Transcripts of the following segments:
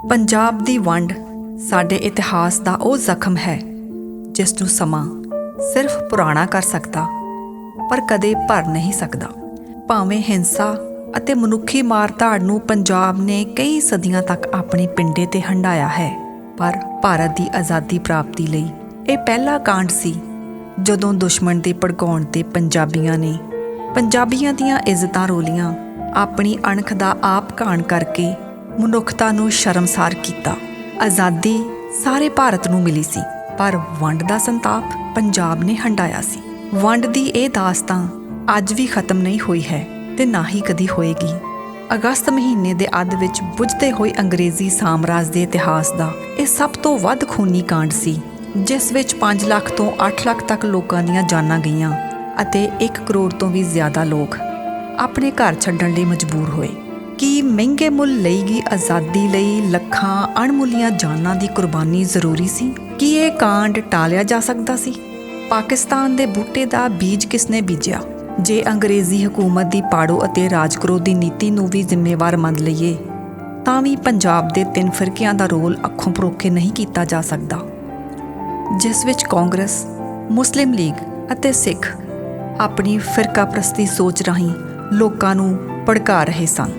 ਪੰਜਾਬ ਦੀ ਵੰਡ ਸਾਡੇ ਇਤਿਹਾਸ ਦਾ ਉਹ ਜ਼ਖਮ ਹੈ ਜਿਸ ਨੂੰ ਸਮਾਂ ਸਿਰਫ ਪੁਰਾਣਾ ਕਰ ਸਕਦਾ ਪਰ ਕਦੇ ਭਰ ਨਹੀਂ ਸਕਦਾ। ਭਾਵੇਂ ਹਿੰਸਾ ਅਤੇ ਮਨੁੱਖੀ ਮਾਰ-ਧਾੜ ਨੂੰ ਪੰਜਾਬ ਨੇ ਕਈ ਸਦੀਆਂ ਤੱਕ ਆਪਣੇ ਪਿੰਡੇ ਤੇ ਹੰਢਾਇਆ ਹੈ, ਪਰ ਭਾਰਤ ਦੀ ਆਜ਼ਾਦੀ ਪ੍ਰਾਪਤੀ ਲਈ ਇਹ ਪਹਿਲਾ ਕਾਂਡ ਸੀ ਜਦੋਂ ਦੁਸ਼ਮਣ ਦੇ ਭੜਕਾਉਣ ਤੇ ਪੰਜਾਬੀਆਂ ਦੀਆਂ ਇੱਜ਼ਤਾਂ ਰੋਲੀਆਂ। ਆਪਣੀ ਅਣਖ ਦਾ ਆਪ ਘਾਣ ਕਰਕੇ ਮਨੁੱਖਤਾ ਨੂੰ ਸ਼ਰਮਸਾਰ ਕੀਤਾ। ਆਜ਼ਾਦੀ ਸਾਰੇ ਭਾਰਤ ਨੂੰ ਮਿਲੀ ਸੀ, ਪਰ ਵੰਡ ਦਾ ਸੰਤਾਪ ਪੰਜਾਬ ਨੇ ਹੰਢਾਇਆ ਸੀ। ਵੰਡ ਦੀ ਇਹ ਦਾਸਤਾਂ ਅੱਜ ਵੀ ਖਤਮ ਨਹੀਂ ਹੋਈ ਹੈ ਤੇ ਨਾ ਹੀ ਕਦੀ ਹੋਏਗੀ। ਅਗਸਤ ਮਹੀਨੇ ਦੇ ਅੱਧ ਵਿੱਚ ਬੁਝਦੇ ਹੋਏ ਅੰਗਰੇਜ਼ੀ ਸਾਮਰਾਜ ਦੇ ਇਤਿਹਾਸ ਦਾ ਇਹ ਸਭ ਤੋਂ ਵੱਧ ਖੂਨੀ ਕਾਂਡ ਸੀ, ਜਿਸ ਵਿੱਚ 5 ਲੱਖ ਤੋਂ 8 ਲੱਖ ਤੱਕ ਲੋਕਾਂ ਦੀਆਂ ਜਾਨਾਂ ਗਈਆਂ ਅਤੇ 1 ਕਰੋੜ ਤੋਂ ਵੀ ਜ਼ਿਆਦਾ ਲੋਕ ਆਪਣੇ ਘਰ ਛੱਡਣ ਲਈ ਮਜਬੂਰ ਹੋਏ। ਕੀ ਮਹਿੰਗੇ ਮੁੱਲ ਲਈ ਗਈ ਆਜ਼ਾਦੀ ਲਈ ਲੱਖਾਂ ਅਣਮੁੱਲੀਆਂ ਜਾਨਾਂ ਦੀ ਕੁਰਬਾਨੀ ਜ਼ਰੂਰੀ ਸੀ? ਕੀ ਇਹ ਕਾਂਡ ਟਾਲਿਆ ਜਾ ਸਕਦਾ ਸੀ? ਪਾਕਿਸਤਾਨ ਦੇ ਬੂਟੇ ਦਾ ਬੀਜ ਕਿਸਨੇ ਬੀਜਿਆ? ਜੇ ਅੰਗਰੇਜ਼ੀ ਹਕੂਮਤ ਦੀ ਪਾੜੋ ਅਤੇ ਰਾਜ ਕਰੋ ਦੀ ਨੀਤੀ ਨੂੰ ਵੀ ਜ਼ਿੰਮੇਵਾਰ ਮੰਨ ਲਈਏ ਤਾਂ ਵੀ ਪੰਜਾਬ ਦੇ 3 ਫਿਰਕਿਆਂ ਦਾ ਰੋਲ ਅੱਖੋਂ ਪਰੋਖੇ ਨਹੀਂ ਕੀਤਾ ਜਾ ਸਕਦਾ, ਜਿਸ ਵਿੱਚ ਕਾਂਗਰਸ, ਮੁਸਲਿਮ ਲੀਗ ਅਤੇ ਸਿੱਖ ਆਪਣੀ ਫਿਰਕਾਪ੍ਰਸਤੀ ਸੋਚ ਰਾਹੀਂ ਲੋਕਾਂ ਨੂੰ ਭੜਕਾ ਰਹੇ ਸਨ।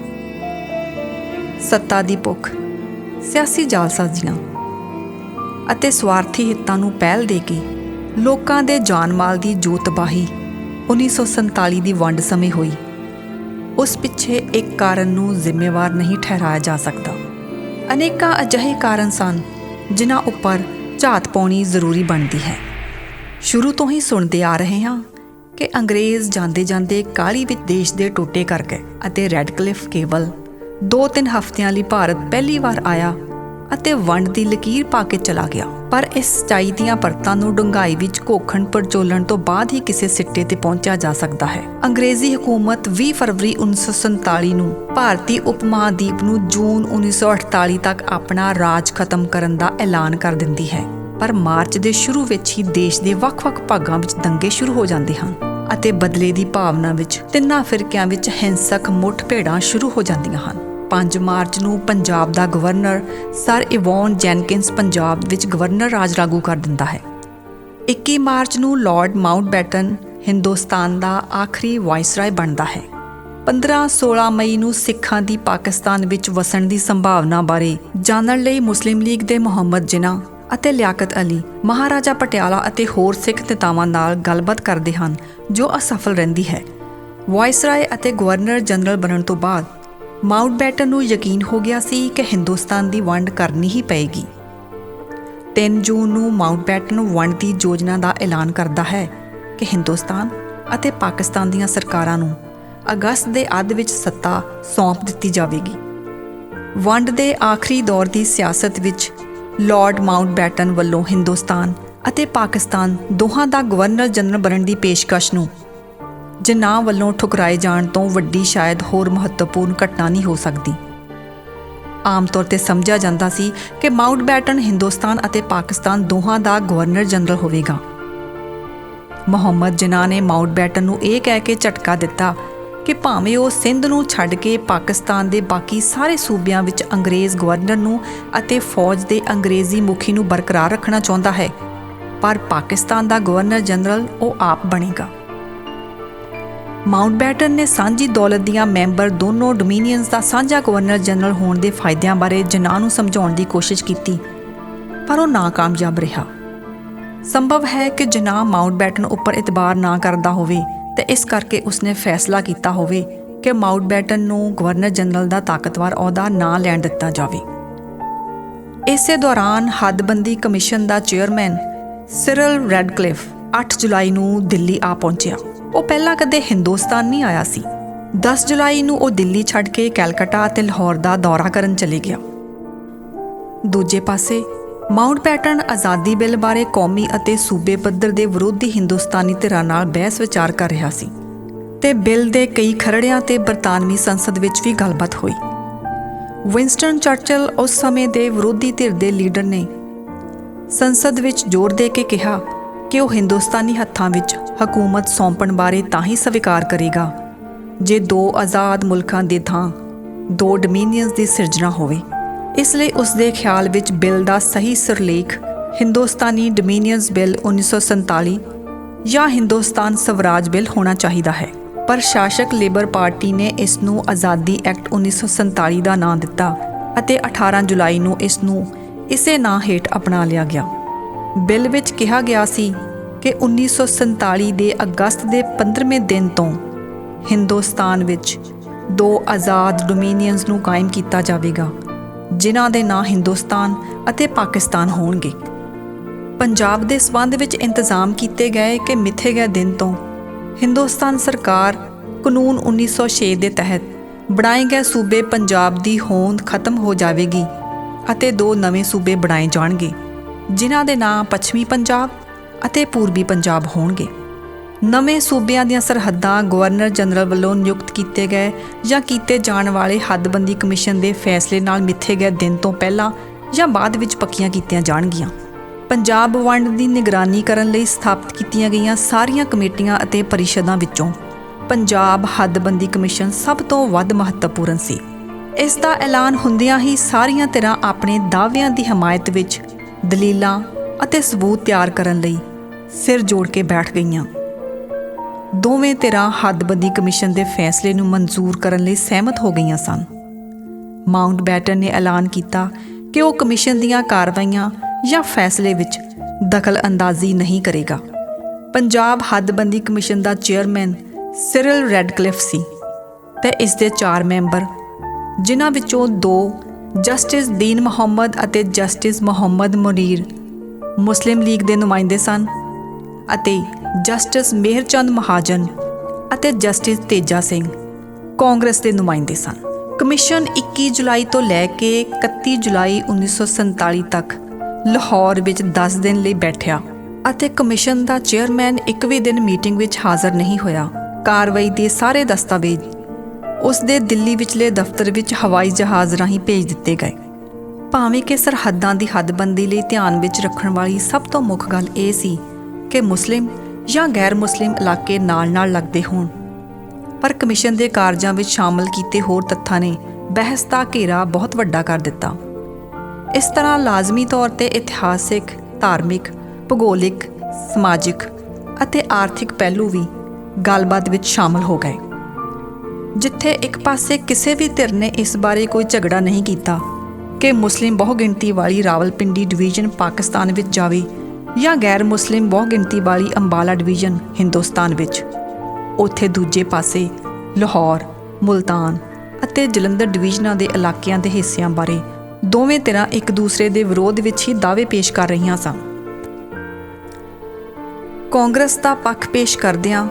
ਸੱਤਾ ਦੀ ਭੁੱਖ, ਸਿਆਸੀ ਜਾਲਸਾਜ਼ੀਆਂ ਅਤੇ ਸਵਾਰਥੀ ਹਿੱਤਾਂ ਨੂੰ ਪਹਿਲ ਦੇ ਕੇ ਲੋਕਾਂ ਦੇ ਜਾਨ ਮਾਲ ਦੀ ਜੋ ਤਬਾਹੀ 1947 ਦੀ ਵੰਡ ਸਮੇਂ ਹੋਈ, ਉਸ ਪਿੱਛੇ ਇੱਕ ਕਾਰਨ ਨੂੰ ਜ਼ਿੰਮੇਵਾਰ ਨਹੀਂ ਠਹਿਰਾਇਆ ਜਾ ਸਕਦਾ। ਅਨੇਕਾਂ ਅਜਿਹੇ ਕਾਰਨ ਸਨ ਜਿਨ੍ਹਾਂ ਉੱਪਰ ਝਾਤ ਪਾਉਣੀ ਜ਼ਰੂਰੀ ਬਣਦੀ ਹੈ। ਸ਼ੁਰੂ ਤੋਂ ਹੀ ਸੁਣਦੇ ਆ ਰਹੇ ਹਾਂ ਕਿ ਅੰਗਰੇਜ਼ ਜਾਂਦੇ ਜਾਂਦੇ ਕਾਹਲੀ ਵਿੱਚ ਦੇਸ਼ ਦੇ ਟੋਟੇ ਕਰ ਗਏ ਅਤੇ ਰੈਡਕਲਿਫ ਕੇਵਲ 2-3 ਹਫ਼ਤਿਆਂ ਲਈ ਭਾਰਤ ਪਹਿਲੀ ਵਾਰ ਆਇਆ ਅਤੇ ਵੰਡ ਦੀ ਲਕੀਰ ਪਾ ਕੇ ਚਲਾ ਗਿਆ। ਪਰ ਇਸ ਸੱਚਾਈ ਦੀਆਂ ਪਰਤਾਂ ਨੂੰ ਡੂੰਘਾਈ ਵਿੱਚ ਘੋਖਣ ਪਰਚੋਲਣ ਤੋਂ ਬਾਅਦ ਹੀ ਕਿਸੇ ਸਿੱਟੇ ਤੇ ਪਹੁੰਚਿਆ ਜਾ ਸਕਦਾ ਹੈ। ਅੰਗਰੇਜ਼ੀ ਹਕੂਮਤ 20 ਫਰਵਰੀ 1947 ਨੂੰ ਭਾਰਤੀ ਉਪ ਮਹਾਂਦੀਪ ਨੂੰ ਜੂਨ 1948 ਤੱਕ ਆਪਣਾ ਰਾਜ ਖਤਮ ਕਰਨ ਦਾ ਐਲਾਨ ਕਰ ਦਿੰਦੀ ਹੈ, ਪਰ ਮਾਰਚ ਦੇ ਸ਼ੁਰੂ ਵਿੱਚ ਹੀ ਦੇਸ਼ ਦੇ ਵੱਖ-ਵੱਖ ਭਾਗਾਂ ਵਿੱਚ ਦੰਗੇ ਸ਼ੁਰੂ ਹੋ ਜਾਂਦੇ ਹਨ ਅਤੇ ਬਦਲੇ ਦੀ ਭਾਵਨਾ ਵਿੱਚ ਤਿੰਨਾਂ ਫਿਰਕਿਆਂ ਵਿੱਚ ਹਿੰਸਕ ਮੁੱਠ-ਭੇੜਾਂ ਸ਼ੁਰੂ ਹੋ ਜਾਂਦੀਆਂ ਹਨ। 5 ਮਾਰਚ ਨੂੰ ਪੰਜਾਬ ਦਾ ਗਵਰਨਰ ਸਰ ਇਵੋਨ ਜੈਨਕਿੰਸ ਪੰਜਾਬ ਵਿੱਚ ਗਵਰਨਰ ਰਾਜ ਲਾਗੂ ਕਰ ਦਿੰਦਾ ਹੈ। 21 ਮਾਰਚ ਨੂੰ ਲਾਰਡ ਮਾਊਂਟਬੈਟਨ ਹਿੰਦੁਸਤਾਨ ਦਾ ਆਖਰੀ ਵਾਇਸਰਾਏ ਬਣਦਾ ਹੈ। 15-16 ਮਈ ਨੂੰ ਸਿੱਖਾਂ ਦੀ ਪਾਕਿਸਤਾਨ ਵਿੱਚ ਵਸਣ ਦੀ ਸੰਭਾਵਨਾ ਬਾਰੇ ਜਾਣਨ ਲਈ ਮੁਸਲਿਮ ਲੀਗ ਦੇ ਮੁਹੰਮਦ ਜਿਨਾ ਅਤੇ ਲਿਆਕਤ ਅਲੀ ਮਹਾਰਾਜਾ ਪਟਿਆਲਾ ਅਤੇ ਹੋਰ ਸਿੱਖ ਨੇਤਾਵਾਂ ਨਾਲ ਗੱਲਬਾਤ ਕਰਦੇ ਹਨ, ਜੋ ਅਸਫਲ ਰਹਿੰਦੀ ਹੈ। ਵਾਇਸਰਾਏ ਅਤੇ ਗਵਰਨਰ ਜਨਰਲ ਬਣਨ ਤੋਂ ਬਾਅਦ ਮਾਊਂਟਬੈਟਨ ਨੂੰ ਯਕੀਨ ਹੋ ਗਿਆ ਸੀ ਕਿ ਹਿੰਦੁਸਤਾਨ ਦੀ ਵੰਡ ਕਰਨੀ ਹੀ ਪਏਗੀ। 3 ਜੂਨ ਨੂੰ ਮਾਊਂਟਬੈਟਨ ਵੰਡ ਦੀ ਯੋਜਨਾ ਦਾ ਐਲਾਨ ਕਰਦਾ ਹੈ ਕਿ ਹਿੰਦੁਸਤਾਨ ਅਤੇ ਪਾਕਿਸਤਾਨ ਦੀਆਂ ਸਰਕਾਰਾਂ ਨੂੰ ਅਗਸਤ ਦੇ ਅੱਧ ਵਿੱਚ ਸੱਤਾ ਸੌਂਪ ਦਿੱਤੀ ਜਾਵੇਗੀ। ਵੰਡ ਦੇ ਆਖਰੀ ਦੌਰ ਦੀ ਸਿਆਸਤ ਵਿੱਚ ਲਾਰਡ ਮਾਊਂਟਬੈਟਨ ਵੱਲੋਂ ਹਿੰਦੁਸਤਾਨ ਅਤੇ ਪਾਕਿਸਤਾਨ ਦੋਹਾਂ ਦਾ ਗਵਰਨਰ ਜਨਰਲ ਬਣਨ ਦੀ ਪੇਸ਼ਕਸ਼ ਨੂੰ ਜਿਨਾਹ ਵੱਲੋਂ ਠੁਕਰਾਏ ਜਾਣ ਤੋਂ ਵੱਡੀ ਸ਼ਾਇਦ ਹੋਰ ਮਹੱਤਵਪੂਰਨ ਘਟਨਾ ਨਹੀਂ ਹੋ ਸਕਦੀ। ਆਮ ਤੌਰ 'ਤੇ ਸਮਝਿਆ ਜਾਂਦਾ ਸੀ ਕਿ ਮਾਊਂਟਬੈਟਨ ਹਿੰਦੁਸਤਾਨ ਅਤੇ ਪਾਕਿਸਤਾਨ ਦੋਹਾਂ ਦਾ ਗਵਰਨਰ ਜਨਰਲ ਹੋਵੇਗਾ। ਮੁਹੰਮਦ ਜਿਨਾਹ ਨੇ ਮਾਊਂਟਬੈਟਨ ਨੂੰ ਇਹ ਕਹਿ ਕੇ ਝਟਕਾ ਦਿੱਤਾ ਕਿ ਭਾਵੇਂ ਉਹ ਸਿੰਧ ਨੂੰ ਛੱਡ ਕੇ ਪਾਕਿਸਤਾਨ ਦੇ ਬਾਕੀ ਸਾਰੇ ਸੂਬਿਆਂ ਵਿੱਚ ਅੰਗਰੇਜ਼ ਗਵਰਨਰ ਨੂੰ ਅਤੇ ਫੌਜ ਦੇ ਅੰਗਰੇਜ਼ੀ ਮੁਖੀ ਨੂੰ ਬਰਕਰਾਰ ਰੱਖਣਾ ਚਾਹੁੰਦਾ ਹੈ, ਪਰ ਪਾਕਿਸਤਾਨ ਦਾ ਗਵਰਨਰ ਜਨਰਲ ਉਹ ਆਪ ਬਣੇਗਾ। ਮਾਊਂਟਬੈਟਨ ਨੇ ਸਾਂਝੀ ਦੌਲਤ ਦੀਆਂ ਮੈਂਬਰ ਦੋਨੋਂ ਡੋਮੀਨੀਅਨਸ ਦਾ ਸਾਂਝਾ ਗਵਰਨਰ ਜਨਰਲ ਹੋਣ ਦੇ ਫਾਇਦਿਆਂ ਬਾਰੇ ਜਿਨਾਹ ਨੂੰ ਸਮਝਾਉਣ ਦੀ ਕੋਸ਼ਿਸ਼ ਕੀਤੀ, ਪਰ ਉਹ ਨਾਕਾਮਯਾਬ ਰਿਹਾ। ਸੰਭਵ ਹੈ ਕਿ ਜਿਨਾਹ ਮਾਊਂਟਬੈਟਨ ਉੱਪਰ ਇਤਬਾਰ ਨਾ ਕਰਦਾ ਹੋਵੇ ਤੇ ਇਸ ਕਰਕੇ ਉਸਨੇ ਫੈਸਲਾ ਕੀਤਾ ਹੋਵੇ ਕਿ ਮਾਊਂਟਬੈਟਨ ਨੂੰ ਗਵਰਨਰ ਜਨਰਲ ਦਾ ਤਾਕਤਵਰ ਅਹੁਦਾ ਨਾ ਲੈਣ ਦਿੱਤਾ ਜਾਵੇ। ਇਸੇ ਦੌਰਾਨ ਹੱਦਬੰਦੀ ਕਮਿਸ਼ਨ ਦਾ ਚੇਅਰਮੈਨ ਸਿਰਲ ਰੈਡਕਲਿਫ 8 ਜੁਲਾਈ ਨੂੰ ਦਿੱਲੀ ਆ ਪਹੁੰਚਿਆ। ਉਹ ਪਹਿਲਾਂ ਕਦੇ ਹਿੰਦੁਸਤਾਨ ਨਹੀਂ ਆਇਆ ਸੀ। 10 ਜੁਲਾਈ ਨੂੰ ਉਹ ਦਿੱਲੀ ਛੱਡ ਕੇ ਕੈਲਕਟਾ ਅਤੇ ਲਾਹੌਰ ਦਾ ਦੌਰਾ ਕਰਨ ਚਲੇ ਗਿਆ। ਦੂਜੇ ਪਾਸੇ ਮਾਊਂਟਬੈਟਨ ਆਜ਼ਾਦੀ ਬਿੱਲ ਬਾਰੇ ਕੌਮੀ ਅਤੇ ਸੂਬੇ ਪੱਧਰ ਦੇ ਵਿਰੋਧੀ ਹਿੰਦੁਸਤਾਨੀ ਧਿਰਾਂ ਨਾਲ ਬਹਿਸ ਵਿਚਾਰ ਕਰ ਰਿਹਾ ਸੀ ਤੇ ਬਿੱਲ ਦੇ ਕਈ ਖਰੜਿਆਂ ਤੇ ਬਰਤਾਨਵੀ ਸੰਸਦ ਵਿੱਚ ਵੀ ਗੱਲਬਾਤ ਹੋਈ। ਵਿੰਸਟਨ ਚਰਚਿਲ ਉਸ ਸਮੇਂ ਦੇ ਵਿਰੋਧੀ ਧਿਰ ਦੇ ਲੀਡਰ ਨੇ ਸੰਸਦ ਵਿੱਚ ਜ਼ੋਰ ਦੇ ਕੇ ਕਿਹਾ ਕਿ ਉਹ ਹਿੰਦੁਸਤਾਨੀ ਹੱਥਾਂ ਵਿੱਚ ਹਕੂਮਤ ਸੌਂਪਣ ਬਾਰੇ ਤਾਂ ਹੀ ਸਵੀਕਾਰ ਕਰੇਗਾ ਜੇ 2 ਆਜ਼ਾਦ ਮੁਲਕਾਂ ਦੇ ਥਾਂ 2 ਡੋਮੀਨੀਅਨਸ ਦੀ ਸਿਰਜਣਾ ਹੋਵੇ। ਇਸ ਲਈ ਉਸ ਦੇ ਖਿਆਲ ਵਿੱਚ ਬਿੱਲ ਦਾ ਸਹੀ ਸਿਰਲੇਖ ਹਿੰਦੁਸਤਾਨੀ ਡੋਮੀਨੀਅਨਸ ਬਿੱਲ 1947 ਜਾਂ ਹਿੰਦੁਸਤਾਨ ਸਵਰਾਜ ਬਿੱਲ ਹੋਣਾ ਚਾਹੀਦਾ ਹੈ। ਪਰ ਸ਼ਾਸਕ ਲੇਬਰ ਪਾਰਟੀ ਨੇ ਇਸ ਨੂੰ ਆਜ਼ਾਦੀ ਐਕਟ 1947 ਦਾ ਨਾਂ ਦਿੱਤਾ ਅਤੇ 18 ਜੁਲਾਈ ਨੂੰ ਇਸ ਨੂੰ ਇਸੇ ਨਾਂ ਹੇਠ ਅਪਣਾ ਲਿਆ ਗਿਆ। ਬਿੱਲ ਵਿੱਚ ਕਿਹਾ ਗਿਆ ਸੀ ਕਿ 1947 ਦੇ ਅਗਸਤ ਦੇ 15ਵੇਂ ਦਿਨ ਤੋਂ ਹਿੰਦੁਸਤਾਨ ਵਿੱਚ 2 ਆਜ਼ਾਦ ਡੋਮੀਨੀਅਨਸ ਨੂੰ ਕਾਇਮ ਕੀਤਾ ਜਾਵੇਗਾ, ਜਿਨ੍ਹਾਂ ਦੇ ਨਾਂ ਹਿੰਦੁਸਤਾਨ ਅਤੇ ਪਾਕਿਸਤਾਨ ਹੋਣਗੇ। ਪੰਜਾਬ ਦੇ ਸਬੰਧ ਵਿੱਚ ਇੰਤਜ਼ਾਮ ਕੀਤੇ ਗਏ ਕਿ ਮਿੱਥੇ ਗਏ ਦਿਨ ਤੋਂ ਹਿੰਦੁਸਤਾਨ ਸਰਕਾਰ ਕਾਨੂੰਨ 1906 ਦੇ ਤਹਿਤ ਬਣਾਏ ਗਏ ਸੂਬੇ ਪੰਜਾਬ ਦੀ ਹੋਂਦ ਖਤਮ ਹੋ ਜਾਵੇਗੀ ਅਤੇ 2 ਨਵੇਂ ਸੂਬੇ ਬਣਾਏ ਜਾਣਗੇ, ਜਿਨ੍ਹਾਂ ਦੇ ਨਾਂ ਪੱਛਮੀ ਪੰਜਾਬ ਅਤੇ ਪੂਰਬੀ ਪੰਜਾਬ ਹੋਣਗੇ। ਨਵੇਂ ਸੂਬਿਆਂ ਦੀਆਂ ਸਰਹੱਦਾਂ ਗਵਰਨਰ ਜਨਰਲ ਵੱਲੋਂ ਨਿਯੁਕਤ ਕੀਤੇ ਗਏ ਜਾਂ ਕੀਤੇ ਜਾਣ ਵਾਲੇ ਹੱਦਬੰਦੀ ਕਮਿਸ਼ਨ ਦੇ ਫੈਸਲੇ ਨਾਲ ਮਿੱਥੇ ਗਏ ਦਿਨ ਤੋਂ ਪਹਿਲਾਂ ਜਾਂ ਬਾਅਦ ਵਿੱਚ ਪੱਕੀਆਂ ਕੀਤੀਆਂ ਜਾਣਗੀਆਂ। ਪੰਜਾਬ ਵੰਡ ਦੀ ਨਿਗਰਾਨੀ ਕਰਨ ਲਈ ਸਥਾਪਿਤ ਕੀਤੀਆਂ ਗਈਆਂ ਸਾਰੀਆਂ ਕਮੇਟੀਆਂ ਅਤੇ ਪਰਿਸ਼ਦਾਂ ਵਿੱਚੋਂ ਪੰਜਾਬ ਹੱਦਬੰਦੀ ਕਮਿਸ਼ਨ ਸਭ ਤੋਂ ਵੱਧ ਮਹੱਤਵਪੂਰਨ ਸੀ। ਇਸ ਦਾ ਐਲਾਨ ਹੁੰਦਿਆਂ ਹੀ ਸਾਰੀਆਂ ਧਿਰਾਂ ਆਪਣੇ ਦਾਅਵਿਆਂ ਦੀ ਹਮਾਇਤ ਵਿੱਚ ਦਲੀਲਾਂ ਅਤੇ ਸਬੂਤ ਤਿਆਰ ਕਰਨ ਲਈ ਸਿਰ ਜੋੜ ਕੇ ਬੈਠ ਗਈਆਂ। ਦੋਵੇਂ ਧਿਰਾਂ ਹੱਦਬੰਦੀ ਕਮਿਸ਼ਨ ਦੇ ਫੈਸਲੇ ਨੂੰ ਮਨਜ਼ੂਰ ਕਰਨ ਲਈ ਸਹਿਮਤ ਹੋ ਗਈਆਂ ਸਨ। ਮਾਊਂਟਬੈਟਨ ਨੇ ਐਲਾਨ ਕੀਤਾ ਕਿ ਉਹ ਕਮਿਸ਼ਨ ਦੀਆਂ ਕਾਰਵਾਈਆਂ ਜਾਂ ਫੈਸਲੇ ਵਿੱਚ ਦਖਲ ਅੰਦਾਜ਼ੀ ਨਹੀਂ ਕਰੇਗਾ। ਪੰਜਾਬ ਹੱਦਬੰਦੀ ਕਮਿਸ਼ਨ ਦਾ ਚੇਅਰਮੈਨ ਸਿਰਲ ਰੈਡਕਲਿਫ ਸੀ ਤੇ ਇਸ ਦੇ 4 ਮੈਂਬਰ, ਜਿਨ੍ਹਾਂ ਵਿੱਚੋਂ 2 ਜਸਟਿਸ ਦੀਨ ਮੁਹੰਮਦ ਅਤੇ ਜਸਟਿਸ ਮੁਹੰਮਦ ਮੁਨੀਰ ਮੁਸਲਿਮ ਲੀਗ ਦੇ ਨੁਮਾਇੰਦੇ ਸਨ ਅਤੇ ਜਸਟਿਸ ਮੇਹਰਚੰਦ ਮਹਾਜਨ ਅਤੇ ਜਸਟਿਸ ਤੇਜਾ ਸਿੰਘ ਕਾਂਗਰਸ ਦੇ ਨੁਮਾਇੰਦੇ ਸਨ। ਕਮਿਸ਼ਨ 21 ਜੁਲਾਈ ਤੋਂ ਲੈ ਕੇ 31 ਜੁਲਾਈ 1947 ਤੱਕ ਲਾਹੌਰ ਵਿੱਚ 10 ਦਿਨ ਲਈ ਬੈਠਿਆ ਅਤੇ ਕਮਿਸ਼ਨ ਦਾ ਚੇਅਰਮੈਨ ਇੱਕ ਵੀ ਦਿਨ ਮੀਟਿੰਗ ਵਿੱਚ ਹਾਜ਼ਰ ਨਹੀਂ ਹੋਇਆ। ਕਾਰਵਾਈ ਦੇ ਸਾਰੇ ਦਸਤਾਵੇਜ਼ ਉਸ ਦੇ ਦਿੱਲੀ ਵਿਚਲੇ ਦਫ਼ਤਰ ਵਿੱਚ ਹਵਾਈ ਜਹਾਜ਼ ਰਾਹੀਂ ਭੇਜ ਦਿੱਤੇ ਗਏ। ਭਾਵੇਂ ਕਿ ਸਰਹੱਦਾਂ ਦੀ ਹੱਦਬੰਦੀ ਲਈ ਧਿਆਨ ਵਿੱਚ ਰੱਖਣ ਵਾਲੀ ਸਭ ਤੋਂ ਮੁੱਖ ਗੱਲ ਇਹ ਸੀ ਕਿ ਮੁਸਲਿਮ ਜਾਂ ਗੈਰ ਮੁਸਲਿਮ ਇਲਾਕੇ ਨਾਲ-ਨਾਲ ਲੱਗਦੇ ਹੋਣ, ਪਰ ਕਮਿਸ਼ਨ ਦੇ ਕਾਰਜਾਂ ਵਿੱਚ ਸ਼ਾਮਲ ਕੀਤੇ ਹੋਰ ਤੱਥਾਂ ਨੇ ਬਹਿਸ ਦਾ ਘੇਰਾ ਬਹੁਤ ਵੱਡਾ ਕਰ ਦਿੱਤਾ। ਇਸ ਤਰ੍ਹਾਂ ਲਾਜ਼ਮੀ ਤੌਰ 'ਤੇ ਇਤਿਹਾਸਿਕ, ਧਾਰਮਿਕ, ਭੂਗੋਲਿਕ, ਸਮਾਜਿਕ ਅਤੇ ਆਰਥਿਕ ਪਹਿਲੂ ਵੀ ਗੱਲਬਾਤ ਵਿੱਚ ਸ਼ਾਮਲ ਹੋ ਗਏ। ਜਿੱਥੇ ਇੱਕ ਪਾਸੇ ਕਿਸੇ ਵੀ ਧਿਰ ਨੇ ਇਸ ਬਾਰੇ ਕੋਈ ਝਗੜਾ ਨਹੀਂ ਕੀਤਾ ਕਿ ਮੁਸਲਿਮ ਬਹੁਗਿਣਤੀ ਵਾਲੀ ਰਾਵਲਪਿੰਡੀ ਡਿਵੀਜ਼ਨ ਪਾਕਿਸਤਾਨ ਵਿੱਚ ਜਾਵੇ ਜਾਂ ਗੈਰ ਮੁਸਲਿਮ ਬਹੁਗਿਣਤੀ ਵਾਲੀ ਅੰਬਾਲਾ ਡਿਵੀਜ਼ਨ ਹਿੰਦੁਸਤਾਨ ਵਿੱਚ, ਉੱਥੇ ਦੂਜੇ ਪਾਸੇ ਲਾਹੌਰ, ਮੁਲਤਾਨ ਅਤੇ ਜਲੰਧਰ ਡਿਵੀਜ਼ਨਾਂ ਦੇ ਇਲਾਕਿਆਂ ਦੇ ਹਿੱਸਿਆਂ ਬਾਰੇ ਦੋਵੇਂ ਧਿਰਾਂ ਇੱਕ ਦੂਸਰੇ ਦੇ ਵਿਰੋਧ ਵਿੱਚ ਹੀ ਦਾਅਵੇ ਪੇਸ਼ ਕਰ ਰਹੀਆਂ ਸਨ। ਕਾਂਗਰਸ ਦਾ ਪੱਖ ਪੇਸ਼ ਕਰਦਿਆਂ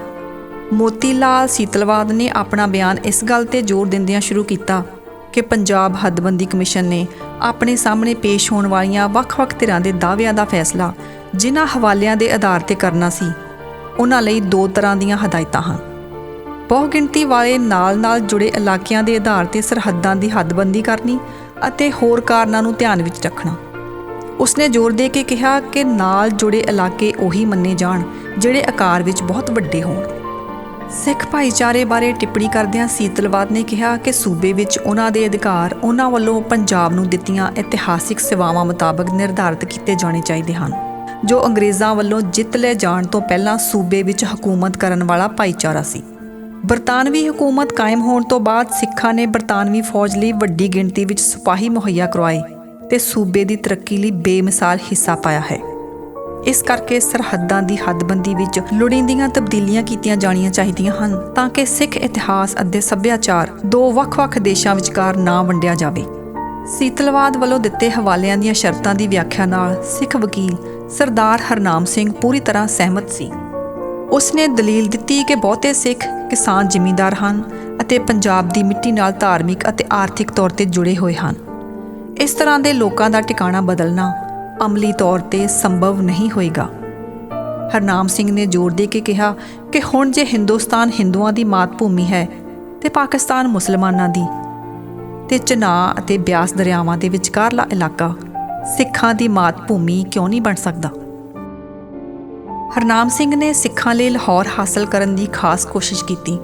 ਮੋਤੀ ਲਾਲ ਸੀਤਲਵਾਦ ਨੇ ਆਪਣਾ ਬਿਆਨ ਇਸ ਗੱਲ 'ਤੇ ਜ਼ੋਰ ਦਿੰਦਿਆਂ ਸ਼ੁਰੂ ਕੀਤਾ ਕਿ ਪੰਜਾਬ ਹੱਦਬੰਦੀ ਕਮਿਸ਼ਨ ਨੇ ਆਪਣੇ ਸਾਹਮਣੇ ਪੇਸ਼ ਹੋਣ ਵਾਲੀਆਂ ਵੱਖ-ਵੱਖ ਧਿਰਾਂ ਦੇ ਦਾਅਵਿਆਂ ਦਾ ਫੈਸਲਾ ਜਿਨ੍ਹਾਂ ਹਵਾਲਿਆਂ ਦੇ ਆਧਾਰ 'ਤੇ ਕਰਨਾ ਸੀ, ਉਹਨਾਂ ਲਈ 2 ਤਰ੍ਹਾਂ ਦੀਆਂ ਹਦਾਇਤਾਂ ਹਨ। ਬਹੁਗਿਣਤੀ ਵਾਲੇ ਨਾਲ ਜੁੜੇ ਇਲਾਕਿਆਂ ਦੇ ਆਧਾਰ 'ਤੇ ਸਰਹੱਦਾਂ ਦੀ ਹੱਦਬੰਦੀ ਕਰਨੀ ਅਤੇ ਹੋਰ ਕਾਰਨਾਂ ਨੂੰ ਧਿਆਨ ਵਿੱਚ ਰੱਖਣਾ। ਉਸਨੇ ਜ਼ੋਰ ਦੇ ਕੇ ਕਿਹਾ ਕਿ ਨਾਲ ਜੁੜੇ ਇਲਾਕੇ ਉਹੀ ਮੰਨੇ ਜਾਣ ਜਿਹੜੇ ਆਕਾਰ ਵਿੱਚ ਬਹੁਤ ਵੱਡੇ ਹੋਣ। ਸਿੱਖ ਭਾਈਚਾਰੇ ਬਾਰੇ ਟਿੱਪਣੀ ਕਰਦਿਆਂ ਸੀਤਲਵਾਦ ਨੇ ਕਿਹਾ ਕਿ ਸੂਬੇ ਵਿੱਚ ਉਹਨਾਂ ਦੇ ਅਧਿਕਾਰ ਉਹਨਾਂ ਵੱਲੋਂ ਪੰਜਾਬ ਨੂੰ ਦਿੱਤੀਆਂ ਇਤਿਹਾਸਿਕ ਸੇਵਾਵਾਂ ਮੁਤਾਬਕ ਨਿਰਧਾਰਿਤ ਕੀਤੇ ਜਾਣੇ ਚਾਹੀਦੇ ਹਨ, ਜੋ ਅੰਗਰੇਜ਼ਾਂ ਵੱਲੋਂ ਜਿੱਤ ਲੈ ਜਾਣ ਤੋਂ ਪਹਿਲਾਂ ਸੂਬੇ ਵਿੱਚ ਹਕੂਮਤ ਕਰਨ ਵਾਲਾ ਭਾਈਚਾਰਾ ਸੀ। ਬਰਤਾਨਵੀ ਹਕੂਮਤ ਕਾਇਮ ਹੋਣ ਤੋਂ ਬਾਅਦ ਸਿੱਖਾਂ ਨੇ ਬਰਤਾਨਵੀ ਫੌਜ ਲਈ ਵੱਡੀ ਗਿਣਤੀ ਵਿੱਚ ਸਿਪਾਹੀ ਮੁਹੱਈਆ ਕਰਵਾਏ ਤੇ ਸੂਬੇ ਦੀ ਤਰੱਕੀ ਲਈ ਬੇਮਿਸਾਲ ਹਿੱਸਾ ਪਾਇਆ ਹੈ। ਇਸ ਕਰਕੇ ਸਰਹੱਦਾਂ ਦੀ ਹੱਦਬੰਦੀ ਵਿੱਚ ਲੋੜੀਂਦੀਆਂ ਤਬਦੀਲੀਆਂ ਕੀਤੀਆਂ ਜਾਣੀਆਂ ਚਾਹੀਦੀਆਂ ਹਨ ਤਾਂ ਕਿ ਸਿੱਖ ਇਤਿਹਾਸ ਅਤੇ ਸੱਭਿਆਚਾਰ 2 ਵੱਖ-ਵੱਖ ਦੇਸ਼ਾਂ ਵਿਚਕਾਰ ਨਾ ਵੰਡਿਆ ਜਾਵੇ। ਸੀਤਲਵਾਦ ਵੱਲੋਂ ਦਿੱਤੇ ਹਵਾਲਿਆਂ ਦੀਆਂ ਸ਼ਰਤਾਂ ਦੀ ਵਿਆਖਿਆ ਨਾਲ ਸਿੱਖ ਵਕੀਲ ਸਰਦਾਰ ਹਰਨਾਮ ਸਿੰਘ ਪੂਰੀ ਤਰ੍ਹਾਂ ਸਹਿਮਤ ਸੀ। ਉਸਨੇ ਦਲੀਲ ਦਿੱਤੀ ਕਿ ਬਹੁਤੇ ਸਿੱਖ ਕਿਸਾਨ ਜ਼ਿਮੀਂਦਾਰ ਹਨ ਅਤੇ ਪੰਜਾਬ ਦੀ ਮਿੱਟੀ ਨਾਲ ਧਾਰਮਿਕ ਅਤੇ ਆਰਥਿਕ ਤੌਰ 'ਤੇ ਜੁੜੇ ਹੋਏ ਹਨ। ਇਸ ਤਰ੍ਹਾਂ ਦੇ ਲੋਕਾਂ ਦਾ ਟਿਕਾਣਾ ਬਦਲਣਾ ਅਮਲੀ ਤੌਰ 'ਤੇ ਸੰਭਵ ਨਹੀਂ ਹੋਏਗਾ। ਹਰਨਾਮ ਸਿੰਘ ਨੇ ਜ਼ੋਰ ਦੇ ਕੇ ਕਿਹਾ ਕਿ ਹੁਣ ਜੇ ਹਿੰਦੁਸਤਾਨ ਹਿੰਦੂਆਂ ਦੀ ਮਾਤ ਭੂਮੀ ਹੈ ਤੇ ਪਾਕਿਸਤਾਨ ਮੁਸਲਮਾਨਾਂ ਦੀ, ਤੇ ਚਨਾਹ ਅਤੇ ਬਿਆਸ ਦਰਿਆਵਾਂ ਦੇ ਵਿਚਕਾਰਲਾ ਇਲਾਕਾ ਸਿੱਖਾਂ ਦੀ ਮਾਤ ਭੂਮੀ ਕਿਉਂ ਨਹੀਂ ਬਣ ਸਕਦਾ। ਹਰਨਾਮ ਸਿੰਘ ਨੇ ਸਿੱਖਾਂ ਲਈ ਲਾਹੌਰ ਹਾਸਲ ਕਰਨ ਦੀ ਖਾਸ ਕੋਸ਼ਿਸ਼ ਕੀਤੀ।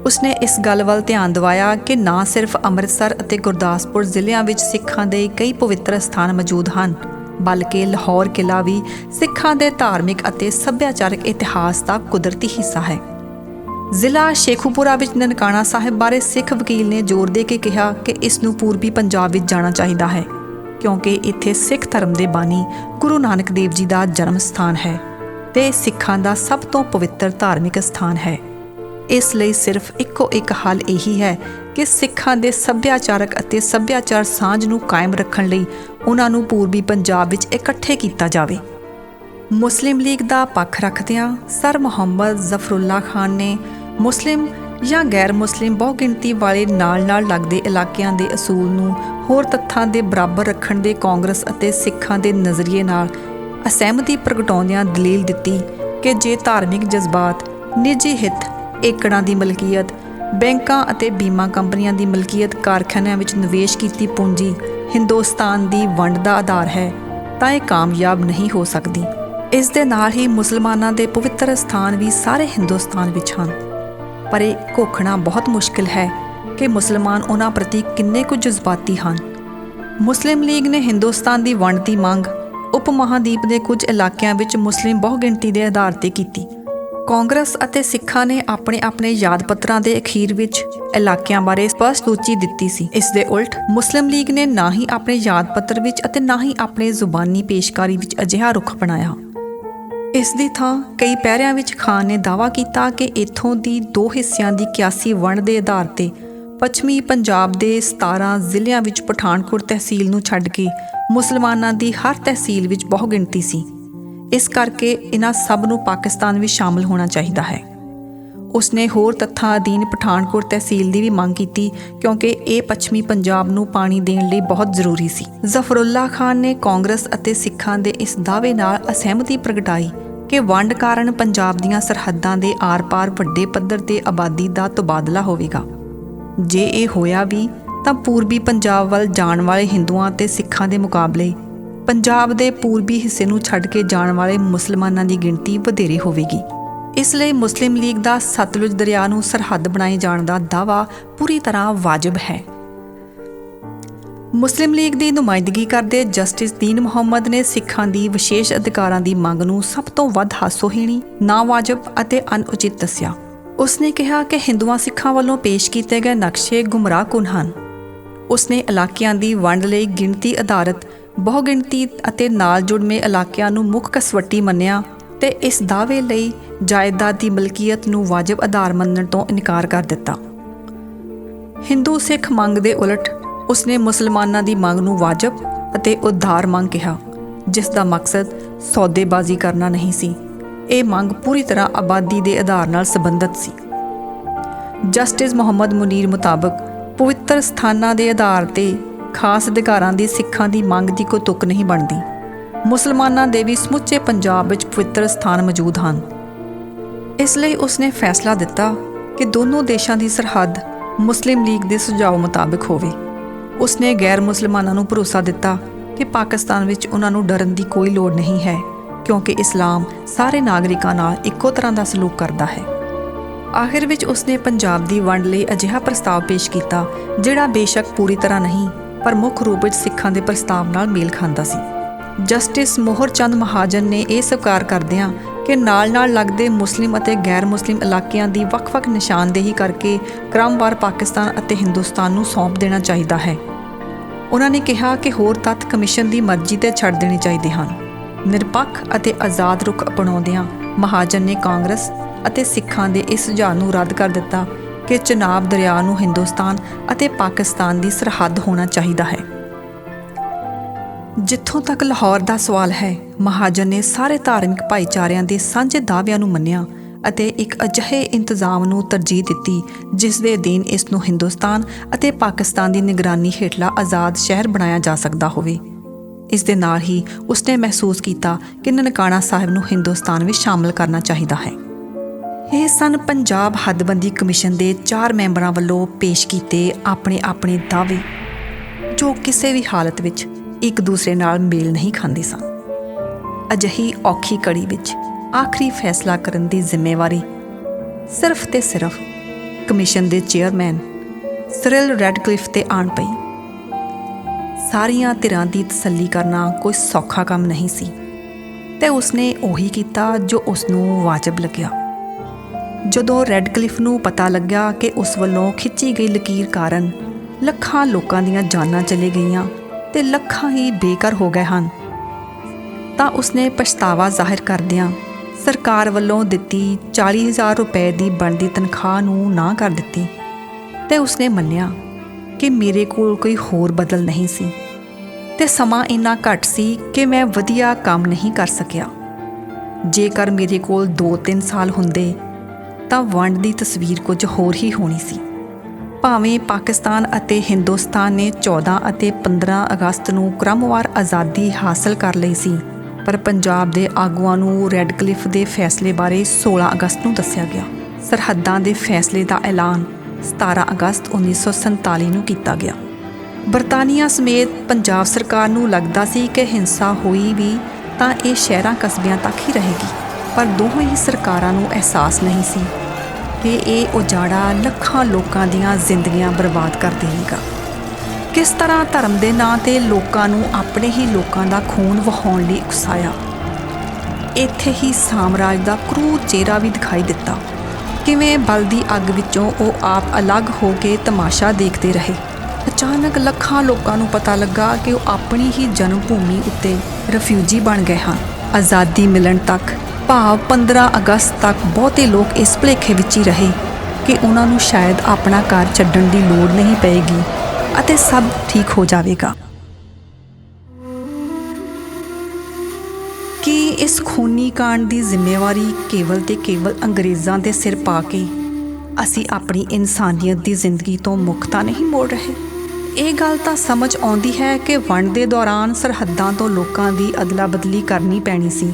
ਉਸਨੇ ਇਸ ਗੱਲ ਵੱਲ ਧਿਆਨ ਦਿਵਾਇਆ ਕਿ ਨਾ ਸਿਰਫ ਅੰਮ੍ਰਿਤਸਰ ਅਤੇ ਗੁਰਦਾਸਪੁਰ ਜ਼ਿਲ੍ਹਿਆਂ ਵਿੱਚ ਸਿੱਖਾਂ ਦੇ ਕਈ ਪਵਿੱਤਰ ਸਥਾਨ ਮੌਜੂਦ ਹਨ, ਬਲਕਿ ਲਾਹੌਰ ਕਿਲ੍ਹਾ ਵੀ ਸਿੱਖਾਂ ਦੇ ਧਾਰਮਿਕ ਅਤੇ ਸੱਭਿਆਚਾਰਕ ਇਤਿਹਾਸ ਦਾ ਕੁਦਰਤੀ ਹਿੱਸਾ ਹੈ। ਜ਼ਿਲ੍ਹਾ ਸ਼ੇਖੂਪੁਰਾ ਵਿੱਚ ਨਨਕਾਣਾ ਸਾਹਿਬ ਬਾਰੇ ਸਿੱਖ ਵਕੀਲ ਨੇ ਜ਼ੋਰ ਦੇ ਕੇ ਕਿਹਾ ਕਿ ਇਸ ਨੂੰ ਪੂਰਬੀ ਪੰਜਾਬ ਵਿੱਚ ਜਾਣਾ ਚਾਹੀਦਾ ਹੈ, ਕਿਉਂਕਿ ਇੱਥੇ ਸਿੱਖ ਧਰਮ ਦੇ ਬਾਨੀ ਗੁਰੂ ਨਾਨਕ ਦੇਵ ਜੀ ਦਾ ਜਨਮ ਸਥਾਨ ਹੈ ਤੇ ਸਿੱਖਾਂ ਦਾ ਸਭ ਤੋਂ ਪਵਿੱਤਰ ਧਾਰਮਿਕ ਸਥਾਨ ਹੈ। ਇਸ ਲਈ ਸਿਰਫ ਇੱਕੋ ਇੱਕ ਹੱਲ ਇਹੀ ਹੈ ਕਿ ਸਿੱਖਾਂ ਦੇ ਸੱਭਿਆਚਾਰਕ ਅਤੇ ਸੱਭਿਆਚਾਰ ਸਾਂਝ ਨੂੰ ਕਾਇਮ ਰੱਖਣ ਲਈ ਉਹਨਾਂ ਨੂੰ ਪੂਰਬੀ ਪੰਜਾਬ ਵਿੱਚ ਇਕੱਠੇ ਕੀਤਾ ਜਾਵੇ। ਮੁਸਲਿਮ ਲੀਗ ਦਾ ਪੱਖ ਰੱਖਦਿਆਂ ਸਰ ਮੁਹੰਮਦ ਜ਼ਫਰੁੱਲਾ ਖਾਨ ਨੇ ਮੁਸਲਿਮ ਜਾਂ ਗੈਰ ਮੁਸਲਿਮ ਬਹੁਗਿਣਤੀ ਵਾਲੇ ਨਾਲ ਲੱਗਦੇ ਇਲਾਕਿਆਂ ਦੇ ਅਸੂਲ ਨੂੰ ਹੋਰ ਤੱਥਾਂ ਦੇ ਬਰਾਬਰ ਰੱਖਣ ਦੇ ਕਾਂਗਰਸ ਅਤੇ ਸਿੱਖਾਂ ਦੇ ਨਜ਼ਰੀਏ ਨਾਲ ਅਸਹਿਮਤੀ ਪ੍ਰਗਟਾਉਂਦਿਆਂ ਦਲੀਲ ਦਿੱਤੀ ਕਿ ਜੇ ਧਾਰਮਿਕ ਜਜ਼ਬਾਤ, ਨਿੱਜੀ ਹਿੱਤ, ਏਕੜਾਂ ਦੀ ਮਲਕੀਅਤ, ਬੈਂਕਾਂ ਅਤੇ ਬੀਮਾ ਕੰਪਨੀਆਂ ਦੀ ਮਲਕੀਅਤ, ਕਾਰਖਾਨਿਆਂ ਵਿੱਚ ਨਿਵੇਸ਼ ਕੀਤੀ ਪੂੰਜੀ ਹਿੰਦੁਸਤਾਨ ਦੀ ਵੰਡ ਦਾ ਆਧਾਰ ਹੈ ਤਾਂ ਇਹ ਕਾਮਯਾਬ ਨਹੀਂ ਹੋ ਸਕਦੀ। ਇਸ ਦੇ ਨਾਲ ਹੀ ਮੁਸਲਮਾਨਾਂ ਦੇ ਪਵਿੱਤਰ ਸਥਾਨ ਵੀ ਸਾਰੇ ਹਿੰਦੁਸਤਾਨ ਵਿੱਚ ਹਨ, ਪਰ ਇਹ ਘੋਖਣਾ ਬਹੁਤ ਮੁਸ਼ਕਿਲ ਹੈ ਕਿ ਮੁਸਲਮਾਨ ਉਹਨਾਂ ਪ੍ਰਤੀ ਕਿੰਨੇ ਕੁ ਜਜ਼ਬਾਤੀ ਹਨ। ਮੁਸਲਿਮ ਲੀਗ ਨੇ ਹਿੰਦੁਸਤਾਨ ਦੀ ਵੰਡ ਦੀ ਮੰਗ ਉਪ ਮਹਾਦੀਪ ਦੇ ਕੁਝ ਇਲਾਕਿਆਂ ਵਿੱਚ ਮੁਸਲਿਮ ਬਹੁਗਿਣਤੀ ਦੇ ਆਧਾਰ 'ਤੇ ਕੀਤੀ। ਕਾਂਗਰਸ ਅਤੇ ਸਿੱਖਾਂ ਨੇ ਆਪਣੇ ਯਾਦ ਪੱਤਰਾਂ ਦੇ ਅਖੀਰ ਵਿੱਚ ਇਲਾਕਿਆਂ ਬਾਰੇ ਸਪਸ਼ਟ ਸੂਚੀ ਦਿੱਤੀ ਸੀ। ਇਸ ਦੇ ਉਲਟ ਮੁਸਲਿਮ ਲੀਗ ਨੇ ਨਾ ਹੀ ਆਪਣੇ ਯਾਦ ਪੱਤਰ ਵਿੱਚ ਅਤੇ ਨਾ ਹੀ ਆਪਣੇ ਜ਼ੁਬਾਨੀ ਪੇਸ਼ਕਾਰੀ ਵਿੱਚ ਅਜਿਹਾ ਰੁਖ ਅਪਣਾਇਆ। ਇਸ ਦੀ ਥਾਂ ਕਈ ਪਹਿਰਿਆਂ ਵਿੱਚ ਖਾਨ ਨੇ ਦਾਅਵਾ ਕੀਤਾ ਕਿ ਇੱਥੋਂ ਦੀ 2 ਹਿੱਸਿਆਂ ਦੀ ਕਿਆਸੀ ਵੰਡ ਦੇ ਆਧਾਰ 'ਤੇ ਪੱਛਮੀ ਪੰਜਾਬ ਦੇ 17 ਜ਼ਿਲ੍ਹਿਆਂ ਵਿੱਚ ਪਠਾਨਕੋਟ ਤਹਿਸੀਲ ਨੂੰ ਛੱਡ ਕੇ ਮੁਸਲਮਾਨਾਂ ਦੀ ਹਰ ਤਹਿਸੀਲ ਵਿੱਚ ਬਹੁਗਿਣਤੀ ਸੀ। ਇਸ ਕਰਕੇ ਇਹਨਾਂ ਸਭ ਨੂੰ ਪਾਕਿਸਤਾਨ ਵਿੱਚ ਸ਼ਾਮਲ ਹੋਣਾ ਚਾਹੀਦਾ ਹੈ। ਉਸਨੇ ਹੋਰ ਤੱਥਾਂ ਅਧੀਨ ਪਠਾਨਕੋਟ ਤਹਿਸੀਲ ਦੀ ਵੀ ਮੰਗ ਕੀਤੀ, ਕਿਉਂਕਿ ਇਹ ਪੱਛਮੀ ਪੰਜਾਬ ਨੂੰ ਪਾਣੀ ਦੇਣ ਲਈ ਬਹੁਤ ਜ਼ਰੂਰੀ ਸੀ। ਜ਼ਫਰੁੱਲਾ ਖਾਨ ਨੇ ਕਾਂਗਰਸ ਅਤੇ ਸਿੱਖਾਂ ਦੇ ਇਸ ਦਾਅਵੇ ਨਾਲ ਅਸਹਿਮਤੀ ਪ੍ਰਗਟਾਈ ਕਿ ਵੰਡ ਕਾਰਨ ਪੰਜਾਬ ਦੀਆਂ ਸਰਹੱਦਾਂ ਦੇ ਆਰ-ਪਾਰ ਵੱਡੇ ਪੱਧਰ 'ਤੇ ਆਬਾਦੀ ਦਾ ਤਬਾਦਲਾ ਹੋਵੇਗਾ। ਜੇ ਇਹ ਹੋਇਆ ਵੀ ਤਾਂ ਪੂਰਬੀ ਪੰਜਾਬ ਵੱਲ ਜਾਣ ਵਾਲੇ ਹਿੰਦੂਆਂ ਅਤੇ ਸਿੱਖਾਂ ਦੇ ਮੁਕਾਬਲੇ ਪੰਜਾਬ ਦੇ ਪੂਰਬੀ ਹਿੱਸੇ ਨੂੰ ਛੱਡ ਕੇ ਜਾਣ ਵਾਲੇ ਮੁਸਲਮਾਨਾਂ ਦੀ ਗਿਣਤੀ ਵਧੇਰੇ ਹੋਵੇਗੀ। ਇਸ ਲਈ ਮੁਸਲਿਮ ਲੀਗ ਦਾ ਸਤਲੁਜ ਦਰਿਆ ਨੂੰ ਸਰਹੱਦ ਬਣਾਏ ਜਾਣ ਦਾ ਦਾਅਵਾ ਪੂਰੀ ਤਰ੍ਹਾਂ ਵਾਜਬ ਹੈ। ਮੁਸਲਿਮ ਲੀਗ ਦੀ ਨੁਮਾਇੰਦਗੀ ਕਰਦੇ ਜਸਟਿਸ ਦੀਨ ਮੁਹੰਮਦ ਨੇ ਸਿੱਖਾਂ ਦੀ ਵਿਸ਼ੇਸ਼ ਅਧਿਕਾਰਾਂ ਦੀ ਮੰਗ ਨੂੰ ਸਭ ਤੋਂ ਵੱਧ ਹਾਸੋਹੀਣੀ, ਨਾਵਾਜਬ ਅਤੇ ਅਣਉਚਿਤ ਦੱਸਿਆ। ਉਸਨੇ ਕਿਹਾ ਕਿ ਹਿੰਦੂਆਂ ਸਿੱਖਾਂ ਵੱਲੋਂ ਪੇਸ਼ ਕੀਤੇ ਗਏ ਨਕਸ਼ੇ ਗੁੰਮਰਾਹਕੁਨ ਹਨ। ਉਸਨੇ ਇਲਾਕਿਆਂ ਦੀ ਵੰਡ ਲਈ ਗਿਣਤੀ ਆਧਾਰਿਤ ਬਹੁਗਿਣਤੀ ਅਤੇ ਨਾਲ ਜੁੜਵੇਂ ਇਲਾਕਿਆਂ ਨੂੰ ਮੁੱਖ ਕਸਵੱਟੀ ਮੰਨਿਆ ਤੇ ਇਸ ਦਾਅਵੇ ਲਈ ਜਾਇਦਾਦ ਦੀ ਮਲਕੀਅਤ ਨੂੰ ਵਾਜਬ ਆਧਾਰ ਮੰਨਣ ਤੋਂ ਇਨਕਾਰ ਕਰ ਦਿੱਤਾ। ਹਿੰਦੂ ਸਿੱਖ ਮੰਗ ਦੇ ਉਲਟ ਉਸਨੇ ਮੁਸਲਮਾਨਾਂ ਦੀ ਮੰਗ ਨੂੰ ਵਾਜਬ ਅਤੇ ਉਦਾਰ ਮੰਗ ਕਿਹਾ, ਜਿਸ ਦਾ ਮਕਸਦ ਸੌਦੇਬਾਜ਼ੀ ਕਰਨਾ ਨਹੀਂ ਸੀ। ਇਹ ਮੰਗ ਪੂਰੀ ਤਰ੍ਹਾਂ ਆਬਾਦੀ ਦੇ ਆਧਾਰ ਨਾਲ ਸੰਬੰਧਿਤ ਸੀ। ਜਸਟਿਸ ਮੁਹੰਮਦ ਮੁਨੀਰ ਮੁਤਾਬਕ ਪਵਿੱਤਰ ਸਥਾਨਾਂ ਦੇ ਆਧਾਰ 'ਤੇ ਖਾਸ ਅਧਿਕਾਰਾਂ ਦੀ ਸਿੱਖਾਂ ਦੀ ਮੰਗ ਦੀ ਕੋਈ ਤੁਕ ਨਹੀਂ ਬਣਦੀ। ਮੁਸਲਮਾਨਾਂ ਦੇ ਵੀ ਸਮੁੱਚੇ ਪੰਜਾਬ ਵਿੱਚ ਪਵਿੱਤਰ ਸਥਾਨ ਮੌਜੂਦ ਹਨ। ਇਸ ਲਈ ਉਸਨੇ ਫੈਸਲਾ ਦਿੱਤਾ ਕਿ ਦੋਨੋਂ ਦੇਸ਼ਾਂ ਦੀ ਸਰਹੱਦ ਮੁਸਲਿਮ ਲੀਗ ਦੇ ਸੁਝਾਅ ਮੁਤਾਬਕ ਹੋਵੇ। ਉਸਨੇ ਗੈਰ ਮੁਸਲਮਾਨਾਂ ਨੂੰ ਭਰੋਸਾ ਦਿੱਤਾ ਕਿ ਪਾਕਿਸਤਾਨ ਵਿੱਚ ਉਹਨਾਂ ਨੂੰ ਡਰਨ ਦੀ ਕੋਈ ਲੋੜ ਨਹੀਂ ਹੈ, ਕਿਉਂਕਿ ਇਸਲਾਮ ਸਾਰੇ ਨਾਗਰਿਕਾਂ ਨਾਲ ਇੱਕੋ ਤਰ੍ਹਾਂ ਦਾ ਸਲੂਕ ਕਰਦਾ ਹੈ। ਆਖਿਰ ਵਿੱਚ ਉਸਨੇ ਪੰਜਾਬ ਦੀ ਵੰਡ ਲਈ ਅਜਿਹਾ ਪ੍ਰਸਤਾਵ ਪੇਸ਼ ਕੀਤਾ ਜਿਹੜਾ ਬੇਸ਼ੱਕ ਪੂਰੀ ਤਰ੍ਹਾਂ ਨਹੀਂ, ਪਰ ਮੁੱਖ ਰੂਪ ਵਿੱਚ ਸਿੱਖਾਂ ਦੇ ਪ੍ਰਸਤਾਵ ਨਾਲ ਮੇਲ ਖਾਂਦਾ ਸੀ। ਜਸਟਿਸ ਮੋਹਰ ਚੰਦ ਮਹਾਜਨ ਨੇ ਇਹ ਸਵੀਕਾਰ ਕਰਦਿਆਂ ਕਿ ਨਾਲ ਲੱਗਦੇ ਮੁਸਲਿਮ ਅਤੇ ਗੈਰ ਮੁਸਲਿਮ ਇਲਾਕਿਆਂ ਦੀ ਵੱਖ-ਵੱਖ ਨਿਸ਼ਾਨਦੇਹੀ ਕਰਕੇ ਕ੍ਰਮਵਾਰ ਪਾਕਿਸਤਾਨ ਅਤੇ ਹਿੰਦੁਸਤਾਨ ਨੂੰ ਸੌਂਪ ਦੇਣਾ ਚਾਹੀਦਾ ਹੈ। ਉਹਨਾਂ ਨੇ ਕਿਹਾ ਕਿ ਹੋਰ ਤੱਥ ਕਮਿਸ਼ਨ ਦੀ ਮਰਜ਼ੀ 'ਤੇ ਛੱਡ ਦੇਣੇ ਚਾਹੀਦੇ ਹਨ। ਨਿਰਪੱਖ ਅਤੇ ਆਜ਼ਾਦ ਰੁਖ ਅਪਣਾਉਂਦਿਆਂ ਮਹਾਜਨ ਨੇ ਕਾਂਗਰਸ ਅਤੇ ਸਿੱਖਾਂ ਦੇ ਇਸ ਸੁਝਾਅ ਨੂੰ ਰੱਦ ਕਰ ਦਿੱਤਾ ਕਿ ਚਨਾਬ ਦਰਿਆ ਨੂੰ ਹਿੰਦੁਸਤਾਨ ਅਤੇ ਪਾਕਿਸਤਾਨ ਦੀ ਸਰਹੱਦ ਹੋਣਾ ਚਾਹੀਦਾ ਹੈ। ਜਿੱਥੋਂ ਤੱਕ ਲਾਹੌਰ ਦਾ ਸਵਾਲ ਹੈ, ਮਹਾਜਨ ਨੇ ਸਾਰੇ ਧਾਰਮਿਕ ਭਾਈਚਾਰਿਆਂ ਦੇ ਸਾਂਝੇ ਦਾਅਵਿਆਂ ਨੂੰ ਮੰਨਿਆ ਅਤੇ ਇੱਕ ਅਜਿਹੇ ਇੰਤਜ਼ਾਮ ਨੂੰ ਤਰਜੀਹ ਦਿੱਤੀ ਜਿਸ ਦੇ ਅਧੀਨ ਇਸ ਨੂੰ ਹਿੰਦੁਸਤਾਨ ਅਤੇ ਪਾਕਿਸਤਾਨ ਦੀ ਨਿਗਰਾਨੀ ਹੇਠਲਾ ਆਜ਼ਾਦ ਸ਼ਹਿਰ ਬਣਾਇਆ ਜਾ ਸਕਦਾ ਹੋਵੇ। ਇਸ ਦੇ ਨਾਲ ਹੀ ਉਸਨੇ ਮਹਿਸੂਸ ਕੀਤਾ ਕਿ ਨਨਕਾਣਾ ਸਾਹਿਬ ਨੂੰ ਹਿੰਦੁਸਤਾਨ ਵਿੱਚ ਸ਼ਾਮਲ ਕਰਨਾ ਚਾਹੀਦਾ ਹੈ। ਇਹ ਸਨ ਪੰਜਾਬ ਹੱਦਬੰਦੀ ਕਮਿਸ਼ਨ ਦੇ 4 ਮੈਂਬਰਾਂ ਵੱਲੋਂ ਪੇਸ਼ ਕੀਤੇ ਆਪਣੇ ਦਾਅਵੇ, ਜੋ ਕਿਸੇ ਵੀ ਹਾਲਤ ਵਿੱਚ ਇੱਕ ਦੂਸਰੇ ਨਾਲ ਮੇਲ ਨਹੀਂ ਖਾਂਦੇ ਸਨ। ਅਜਿਹੀ ਔਖੀ ਘੜੀ ਵਿੱਚ ਆਖਰੀ ਫੈਸਲਾ ਕਰਨ ਦੀ ਜ਼ਿੰਮੇਵਾਰੀ ਸਿਰਫ ਤੇ ਸਿਰਫ ਕਮਿਸ਼ਨ ਦੇ ਚੇਅਰਮੈਨ ਸਿਰਿਲ ਰੈਡਕਲਿਫ ਤੇ ਆਣ ਪਈ। ਸਾਰੀਆਂ ਧਿਰਾਂ ਦੀ ਤਸੱਲੀ ਕਰਨਾ ਕੋਈ ਸੌਖਾ ਕੰਮ ਨਹੀਂ ਸੀ ਤੇ ਉਸਨੇ ਉਹੀ ਕੀਤਾ ਜੋ ਉਸਨੂੰ ਵਾਜਬ ਲੱਗਿਆ। ਜਦੋਂ ਰੈਡਕਲਿਫ ਨੂੰ ਪਤਾ ਲੱਗਿਆ ਕਿ ਉਸ ਵੱਲੋਂ ਖਿੱਚੀ ਗਈ ਲਕੀਰ ਕਾਰਨ ਲੱਖਾਂ ਲੋਕਾਂ ਦੀਆਂ ਜਾਨਾਂ ਚਲੇ ਗਈਆਂ ਤੇ ਲੱਖਾਂ ਹੀ ਬੇਘਰ ਹੋ ਗਏ ਹਨ, ਤਾਂ ਉਸਨੇ ਪਛਤਾਵਾ ਜ਼ਾਹਿਰ ਕਰਦਿਆਂ ਸਰਕਾਰ ਵੱਲੋਂ ਦਿੱਤੀ 40,000 ਰੁਪਏ ਦੀ ਬਣਦੀ ਤਨਖਾਹ ਨੂੰ ਨਾ ਕਰ ਦਿੱਤੀ ਤੇ ਉਸਨੇ ਮੰਨਿਆ ਕਿ ਮੇਰੇ ਕੋਲ ਕੋਈ ਹੋਰ ਬਦਲ ਨਹੀਂ ਸੀ ਤੇ ਸਮਾਂ ਇੰਨਾ ਘੱਟ ਸੀ ਕਿ ਮੈਂ ਵਧੀਆ ਕੰਮ ਨਹੀਂ ਕਰ ਸਕਿਆ। ਜੇਕਰ ਮੇਰੇ ਕੋਲ 2-3 ਸਾਲ ਹੁੰਦੇ ਤਾਂ ਵੰਡ ਦੀ ਤਸਵੀਰ ਕੁਝ ਹੋਰ ਹੀ ਹੋਣੀ ਸੀ। ਭਾਵੇਂ ਪਾਕਿਸਤਾਨ ਅਤੇ ਹਿੰਦੁਸਤਾਨ ਨੇ 14 ਅਤੇ 15 ਅਗਸਤ ਨੂੰ ਕ੍ਰਮਵਾਰ ਆਜ਼ਾਦੀ ਹਾਸਲ ਕਰ ਲਈ ਸੀ, ਪਰ ਪੰਜਾਬ ਦੇ ਆਗੂਆਂ ਨੂੰ ਰੈਡਕਲਿਫ ਦੇ ਫੈਸਲੇ ਬਾਰੇ 16 ਅਗਸਤ ਨੂੰ ਦੱਸਿਆ ਗਿਆ। ਸਰਹੱਦਾਂ ਦੇ ਫੈਸਲੇ ਦਾ ਐਲਾਨ 17 ਅਗਸਤ 1947 ਨੂੰ ਕੀਤਾ ਗਿਆ। ਬਰਤਾਨੀਆ ਸਮੇਤ ਪੰਜਾਬ ਸਰਕਾਰ ਨੂੰ ਲੱਗਦਾ ਸੀ ਕਿ ਹਿੰਸਾ ਹੋਈ ਵੀ ਤਾਂ ਇਹ ਸ਼ਹਿਰਾਂ ਕਸਬਿਆਂ ਤੱਕ ਹੀ ਰਹੇਗੀ, ਪਰ ਦੋਹਾਂ ਹੀ ਸਰਕਾਰਾਂ ਨੂੰ ਅਹਿਸਾਸ ਨਹੀਂ ਸੀ ਕਿ ਇਹ ਉਜਾੜਾ ਲੱਖਾਂ ਲੋਕਾਂ ਦੀਆਂ ਜ਼ਿੰਦਗੀਆਂ ਬਰਬਾਦ ਕਰ ਦੇਵੇਗਾ। ਕਿਸ ਤਰ੍ਹਾਂ ਧਰਮ ਦੇ ਨਾਂ 'ਤੇ ਲੋਕਾਂ ਨੂੰ ਆਪਣੇ ਹੀ ਲੋਕਾਂ ਦਾ ਖੂਨ ਵਹਾਉਣ ਲਈ ਉਕਸਾਇਆ। ਇੱਥੇ ਹੀ ਸਾਮਰਾਜ ਦਾ ਕਰੂਰ ਚਿਹਰਾ ਵੀ ਦਿਖਾਈ ਦਿੱਤਾ। ਕਿਵੇਂ ਬਲਦੀ ਅੱਗ ਵਿੱਚੋਂ ਉਹ ਆਪ ਅਲੱਗ ਹੋ ਕੇ ਤਮਾਸ਼ਾ ਦੇਖਦੇ ਰਹੇ। ਅਚਾਨਕ ਲੱਖਾਂ ਲੋਕਾਂ ਨੂੰ ਪਤਾ ਲੱਗਾ ਕਿ ਉਹ ਆਪਣੀ ਹੀ ਜਨਮ ਭੂਮੀ ਉੱਤੇ ਰਿਫਿਊਜੀ ਬਣ ਗਏ ਹਨ। ਆਜ਼ਾਦੀ ਮਿਲਣ ਤੱਕ, ਭਾਵ 15 ਅਗਸਤ ਤੱਕ, ਬਹੁਤੇ ਲੋਕ ਇਸ ਭੁਲੇਖੇ ਵਿੱਚ ਹੀ ਰਹੇ ਕਿ ਉਹਨਾਂ ਨੂੰ ਸ਼ਾਇਦ ਆਪਣਾ ਘਰ ਛੱਡਣ ਦੀ ਲੋੜ ਨਹੀਂ ਪਏਗੀ ਅਤੇ ਸਭ ਠੀਕ ਹੋ ਜਾਵੇਗਾ। ਕੀ ਇਸ ਖੂਨੀ ਕਾਂਡ ਦੀ ਜ਼ਿੰਮੇਵਾਰੀ ਕੇਵਲ ਤੇ ਕੇਵਲ ਅੰਗਰੇਜ਼ਾਂ ਦੇ ਸਿਰ ਪਾ ਕੇ ਅਸੀਂ ਆਪਣੀ ਇਨਸਾਨੀਅਤ ਦੀ ਜ਼ਿੰਦਗੀ ਤੋਂ ਮੁੱਖ ਤਾਂ ਨਹੀਂ ਮੋੜ ਰਹੇ? ਇਹ ਗੱਲ ਤਾਂ ਸਮਝ ਆਉਂਦੀ ਹੈ ਕਿ ਵੰਡ ਦੇ ਦੌਰਾਨ ਸਰਹੱਦਾਂ ਤੋਂ ਲੋਕਾਂ ਦੀ ਅਦਲਾ ਬਦਲੀ ਕਰਨੀ ਪੈਣੀ ਸੀ,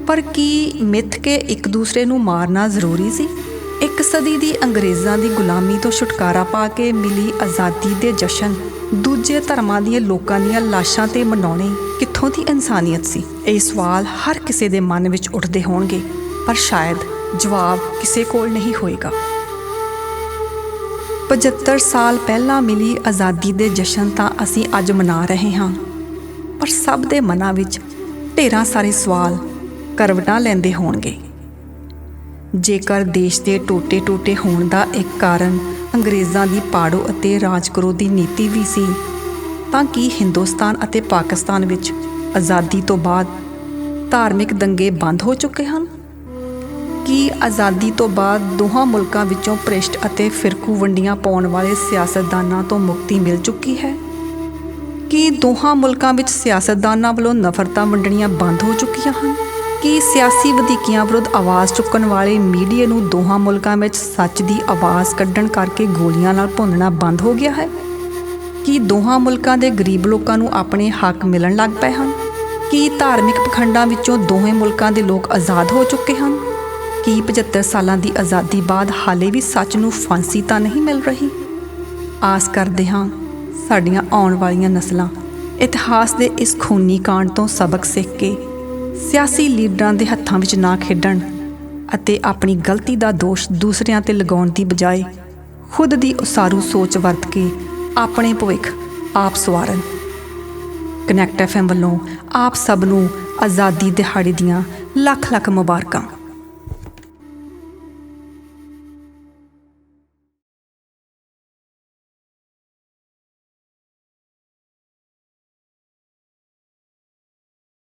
ਪਰ ਕੀ ਮਿੱਥ ਕੇ ਇੱਕ ਦੂਸਰੇ ਨੂੰ ਮਾਰਨਾ ਜ਼ਰੂਰੀ ਸੀ? ਇੱਕ ਸਦੀ ਦੀ ਅੰਗਰੇਜ਼ਾਂ ਦੀ ਗੁਲਾਮੀ ਤੋਂ ਛੁਟਕਾਰਾ ਪਾ ਕੇ ਮਿਲੀ ਆਜ਼ਾਦੀ ਦੇ ਜਸ਼ਨ ਦੂਜੇ ਧਰਮਾਂ ਦੀਆਂ ਲੋਕਾਂ ਦੀਆਂ ਲਾਸ਼ਾਂ 'ਤੇ ਮਨਾਉਣੇ ਕਿੱਥੋਂ ਦੀ ਇਨਸਾਨੀਅਤ ਸੀ? ਇਹ ਸਵਾਲ ਹਰ ਕਿਸੇ ਦੇ ਮਨ ਵਿੱਚ ਉੱਠਦੇ ਹੋਣਗੇ, ਪਰ ਸ਼ਾਇਦ ਜਵਾਬ ਕਿਸੇ ਕੋਲ ਨਹੀਂ ਹੋਏਗਾ। 75 ਸਾਲ ਪਹਿਲਾਂ ਮਿਲੀ ਆਜ਼ਾਦੀ ਦੇ ਜਸ਼ਨ ਤਾਂ ਅਸੀਂ ਅੱਜ ਮਨਾ ਰਹੇ ਹਾਂ, ਪਰ ਸਭ ਦੇ ਮਨਾਂ ਵਿੱਚ ਢੇਰਾਂ ਸਾਰੇ ਸਵਾਲ ਕਰਵਟਾਂ ਲੈਂਦੇ ਹੋਣਗੇ। ਜੇਕਰ ਦੇਸ਼ ਦੇ ਟੋਟੇ ਹੋਣ ਦਾ ਇੱਕ ਕਾਰਨ ਅੰਗਰੇਜ਼ਾਂ ਦੀ ਪਾੜੋ ਅਤੇ ਰਾਜ ਕਰੋ ਦੀ ਨੀਤੀ ਵੀ ਸੀ, ਤਾਂ ਕੀ ਹਿੰਦੁਸਤਾਨ ਅਤੇ ਪਾਕਿਸਤਾਨ ਵਿੱਚ ਆਜ਼ਾਦੀ ਤੋਂ ਬਾਅਦ ਧਾਰਮਿਕ ਦੰਗੇ ਬੰਦ ਹੋ ਚੁੱਕੇ ਹਨ? ਕੀ ਆਜ਼ਾਦੀ ਤੋਂ ਬਾਅਦ ਦੋਹਾਂ ਮੁਲਕਾਂ ਵਿੱਚੋਂ ਭ੍ਰਿਸ਼ਟ ਅਤੇ ਫਿਰਕੂ ਵੰਡੀਆਂ ਪਾਉਣ ਵਾਲੇ ਸਿਆਸਤਦਾਨਾਂ ਤੋਂ ਮੁਕਤੀ ਮਿਲ ਚੁੱਕੀ ਹੈ? ਕੀ ਦੋਹਾਂ ਮੁਲਕਾਂ ਵਿੱਚ ਸਿਆਸਤਦਾਨਾਂ ਵੱਲੋਂ ਨਫ਼ਰਤਾਂ ਵੰਡਣੀਆਂ ਬੰਦ ਹੋ ਚੁੱਕੀਆਂ ਹਨ? ਕੀ ਸਿਆਸੀ ਵਧੀਕੀਆਂ ਵਿਰੁੱਧ ਆਵਾਜ਼ ਚੁੱਕਣ ਵਾਲੇ ਮੀਡੀਆ ਨੂੰ ਦੋਹਾਂ ਮੁਲਕਾਂ ਵਿੱਚ ਸੱਚ ਦੀ ਆਵਾਜ਼ ਕੱਢਣ ਕਰਕੇ ਗੋਲੀਆਂ ਨਾਲ ਭੁੰਨਣਾ ਬੰਦ ਹੋ ਗਿਆ ਹੈ? ਕੀ ਦੋਹਾਂ ਮੁਲਕਾਂ ਦੇ ਗਰੀਬ ਲੋਕਾਂ ਨੂੰ ਆਪਣੇ ਹੱਕ ਮਿਲਣ ਲੱਗ ਪਏ ਹਨ? ਕੀ ਧਾਰਮਿਕ ਪਖੰਡਾਂ ਵਿੱਚੋਂ ਦੋਵੇਂ ਮੁਲਕਾਂ ਦੇ ਲੋਕ ਆਜ਼ਾਦ ਹੋ ਚੁੱਕੇ ਹਨ? ਕੀ 75 ਸਾਲਾਂ ਦੀ ਆਜ਼ਾਦੀ ਬਾਅਦ ਹਾਲੇ ਵੀ ਸੱਚ ਨੂੰ ਫਾਂਸੀ ਤਾਂ ਨਹੀਂ ਮਿਲ ਰਹੀ? ਆਸ ਕਰਦੇ ਹਾਂ ਸਾਡੀਆਂ ਆਉਣ ਵਾਲੀਆਂ ਨਸਲਾਂ ਇਤਿਹਾਸ ਦੇ ਇਸ ਖੂਨੀ ਕਾਂਡ ਤੋਂ ਸਬਕ ਸਿੱਖ ਕੇ ਸਿਆਸੀ ਲੀਡਰਾਂ ਦੇ ਹੱਥਾਂ ਵਿੱਚ ਨਾ ਖੇਡਣ ਅਤੇ ਆਪਣੀ ਗਲਤੀ ਦਾ ਦੋਸ਼ ਦੂਸਰਿਆਂ 'ਤੇ ਲਗਾਉਣ ਦੀ ਬਜਾਏ ਖੁਦ ਦੀ ਉਸਾਰੂ ਸੋਚ ਵਰਤ ਕੇ ਆਪਣੇ ਭਵਿੱਖ ਆਪ ਸਵਾਰਨ। ਕਨੈਕਟ FM ਵੱਲੋਂ ਆਪ ਸਭ ਨੂੰ ਆਜ਼ਾਦੀ ਦਿਹਾੜੇ ਦੀਆਂ ਲੱਖ ਮੁਬਾਰਕਾਂ।